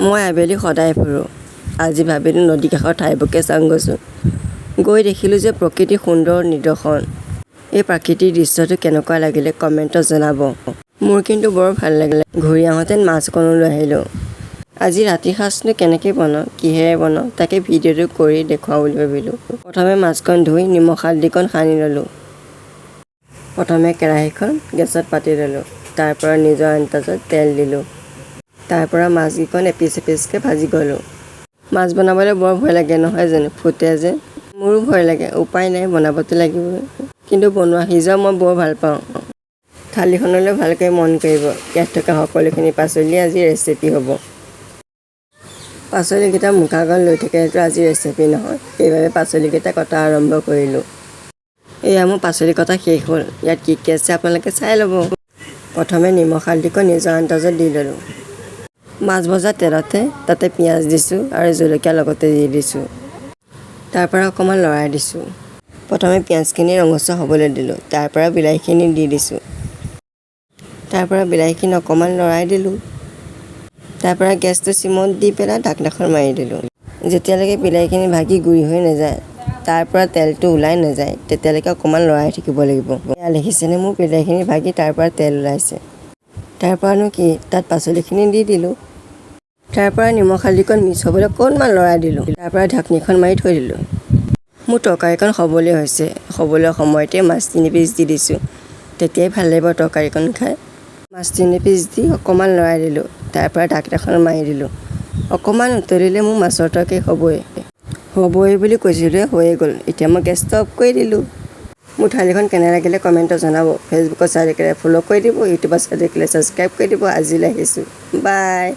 মই আবেলি সদায় ফুৰোঁ। আজি ভাবিলোঁ নদী কাষৰ ঠাইবোৰকে চাওঁগৈচোন। গৈ দেখিলোঁ যে প্ৰকৃতিৰ সুন্দৰ নিদৰ্শন। এই প্ৰাকৃতিক দৃশ্যটো কেনেকুৱা লাগিলে কমেণ্টত জনাব। মোৰ কিন্তু বৰ ভাল লাগিলে। ঘূৰি আহোঁতে মাছ অকণো লৈ আহিলোঁ। আজি ৰাতিৰ সাঁজনো কেনেকৈ বনাওঁ, কিহেৰে বনাওঁ তাকে ভিডিঅ'টো কৰি দেখুৱাওঁ বুলি ভাবিলোঁ। প্ৰথমে মাছকণ ধুই নিমখ হালধিকণ সানি ল'লোঁ। প্ৰথমে কেৰাহীখন গেছত পাতি ল'লোঁ। তাৰ পৰা নিজৰ আন্দাজত তেল দিলোঁ। তাৰ পৰা মাছকেইকণ এপিচ এপিচকৈ ভাজি গ'লোঁ। মাছ বনাবলৈ বৰ ভয় লাগে নহয় জানো, ফুটে যে। মোৰো ভয় লাগে, উপায় নাই, বনাবতো লাগিবই। কিন্তু বনোৱা সিজোৱা মই বৰ ভাল পাওঁ। থালিখনলৈ ভালকৈ মন কৰিব। ইয়াত থকা সকলোখিনি পাচলি আজি ৰেচিপি হ'ব। পাচলিকেইটা মুখাগত লৈ থাকিলেতো আজি ৰেচিপি নহয়, সেইবাবে পাচলিকেইটা কটা আৰম্ভ কৰিলোঁ। এয়া মোৰ পাচলি কটা শেষ হ'ল। ইয়াত কি কি আছে আপোনালোকে চাই ল'ব। প্ৰথমে নিমখ হালধিকণ নিজৰ আন্দাজত দি ল'লোঁ। মাছ ভজা তেলতে তাতে পিঁয়াজ দিছোঁ আৰু জলকীয়া লগতে দি দিছোঁ। তাৰ পৰা অকণমান লৰাই দিছোঁ। প্ৰথমে পিঁয়াজখিনি ৰঙচুৱা হ'বলৈ দিলোঁ। তাৰ পৰা বিলাহীখিনি দি দিছোঁ। তাৰ পৰা বিলাহীখিনি অকণমান লৰাই দিলোঁ। তাৰ পৰা গেছটো চিমত দি পেলাই ঢাকনাখন মাৰি দিলোঁ। যেতিয়ালৈকে বিলাহীখিনি ভাগি গুৰি হৈ নাযায়, তাৰ পৰা তেলটো ওলাই নাযায়, তেতিয়ালৈকে অকণমান লৰাই থাকিব লাগিব। এয়া দেখিছেনে মোৰ বিলাহীখিনি ভাগি তাৰ পৰা তেল ওলাইছে। তাৰ পৰানো কি, তাত পাচলিখিনি দি দিলোঁ। তাৰ পৰা নিমখ হালধিকণ মিক্স হ'বলৈ অকণমান লৰাই দিলোঁ। তাৰ পৰা ঢাকনিখন মাৰি থৈ দিলোঁ। মোৰ তৰকাৰীকণ হ'বলৈ হৈছে। হ'বলৈ সময়তে মাছ 3 পিচ দি দিছোঁ। তেতিয়াই ভাল লাগিব তৰকাৰীকণ খাই। মাছ 3 পিচ দি অকণমান লৰাই দিলোঁ। তাৰ পৰা ঢাকনাখন মাৰি দিলোঁ। অকণমান উতলিলে মোৰ মাছৰ তৰকাৰী হ'বই বুলি কৈছিলোঁ, হৈয়ে গ'ল। এতিয়া মই গেছটো অফ কৰি দিলোঁ। মোৰ থালিখন কেনে লাগিলে কমেণ্টত জনাব। ফেচবুকত চাই থাকিলে ফ'ল' কৰি দিব, ইউটিউবত চাই থাকিলে ছাবস্ক্ৰাইব কৰি দিব। আজিলৈ আহিছোঁ, বাই।